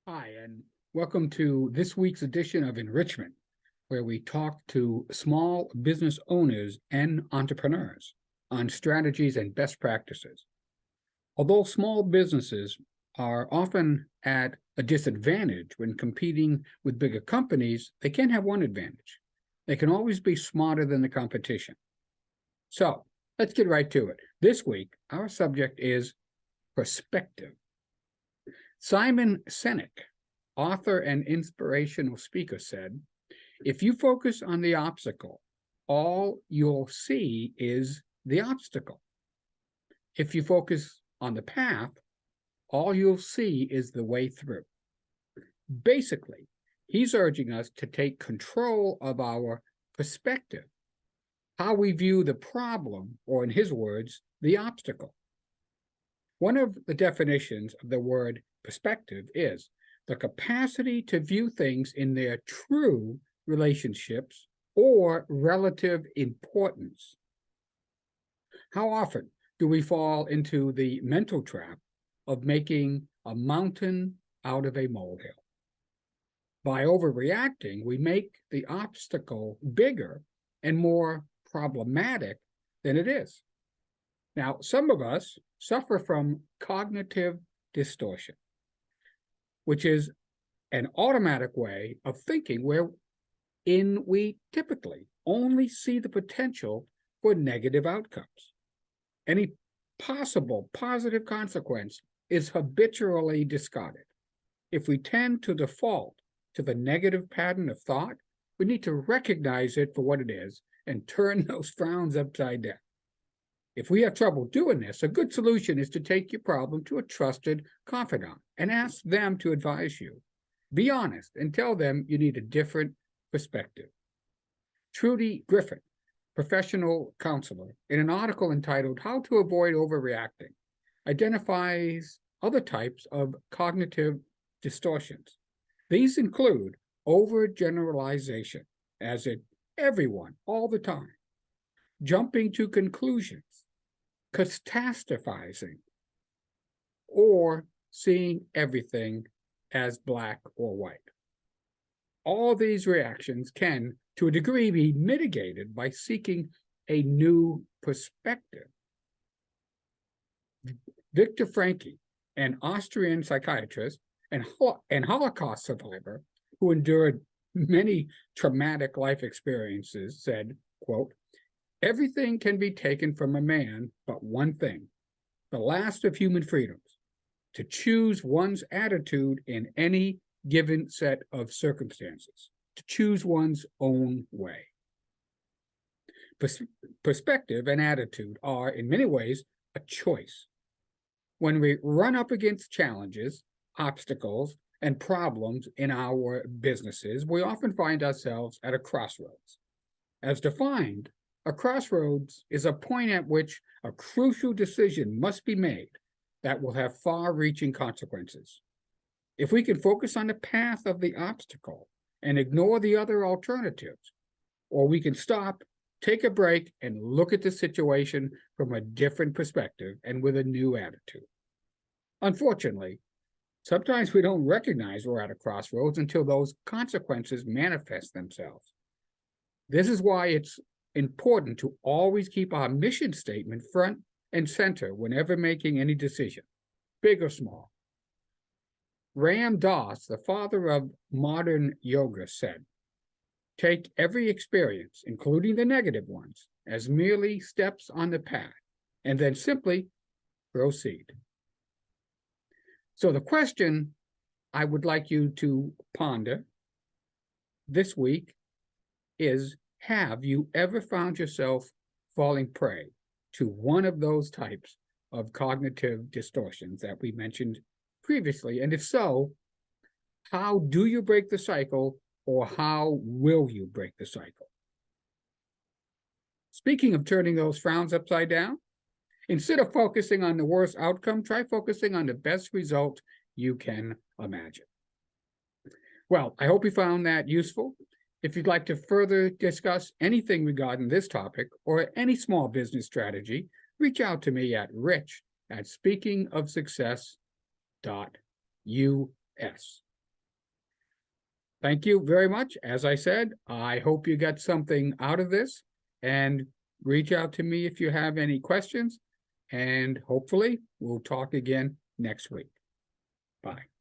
Hi, and welcome to this week's edition of Enrichment, where we talk to small business owners and entrepreneurs on strategies and best practices. Although small businesses are often at a disadvantage when competing with bigger companies, they can have one advantage. They can always be smarter than the competition. So let's get right to it. This week, our subject is perspective. Simon Sinek, author and inspirational speaker, said, if you focus on the obstacle, all you'll see is the obstacle. If you focus on the path, all you'll see is the way through. Basically, he's urging us to take control of our perspective, how we view the problem, or in his words, the obstacle. One of the definitions of the word perspective is the capacity to view things in their true relationships or relative importance. How often do we fall into the mental trap of making a mountain out of a molehill? By overreacting, we make the obstacle bigger and more problematic than it is. Now, some of us suffer from cognitive distortion, which is an automatic way of thinking wherein we typically only see the potential for negative outcomes. Any possible positive consequence is habitually discarded. If we tend to default to the negative pattern of thought, we need to recognize it for what it is and turn those frowns upside down. If we have trouble doing this, a good solution is to take your problem to a trusted confidant and ask them to advise you. Be honest and tell them you need a different perspective. Trudy Griffin, professional counselor, in an article entitled How to Avoid Overreacting, identifies other types of cognitive distortions. These include overgeneralization, as in everyone, all the time, jumping to conclusions, catastrophizing, or seeing everything as black or white. All these reactions can, to a degree, be mitigated by seeking a new perspective. Viktor Frankl, an Austrian psychiatrist and Holocaust survivor who endured many traumatic life experiences, said, quote, everything can be taken from a man but one thing, the last of human freedoms, to choose one's attitude in any given set of circumstances, to choose one's own way. Perspective and attitude are, in many ways, a choice. When we run up against challenges, obstacles, and problems in our businesses, we often find ourselves at a crossroads. As defined, a crossroads is a point at which a crucial decision must be made that will have far-reaching consequences. If we can focus on the path of the obstacle and ignore the other alternatives, or we can stop, take a break, and look at the situation from a different perspective and with a new attitude. Unfortunately, sometimes we don't recognize we're at a crossroads until those consequences manifest themselves. This is why it's important to always keep our mission statement front and center whenever making any decision, big or small. Ram Dass, the father of modern yoga, said, take every experience, including the negative ones, as merely steps on the path, and then simply proceed. So the question I would like you to ponder this week is, have you ever found yourself falling prey to one of those types of cognitive distortions that we mentioned previously? And if so, how do you break the cycle, or how will you break the cycle? Speaking of turning those frowns upside down, instead of focusing on the worst outcome, try focusing on the best result you can imagine. Well, I hope you found that useful. If you'd like to further discuss anything regarding this topic or any small business strategy, reach out to me at rich@speakingofsuccess.us. Thank you very much. As I said, I hope you got something out of this, and reach out to me if you have any questions, and hopefully we'll talk again next week. Bye.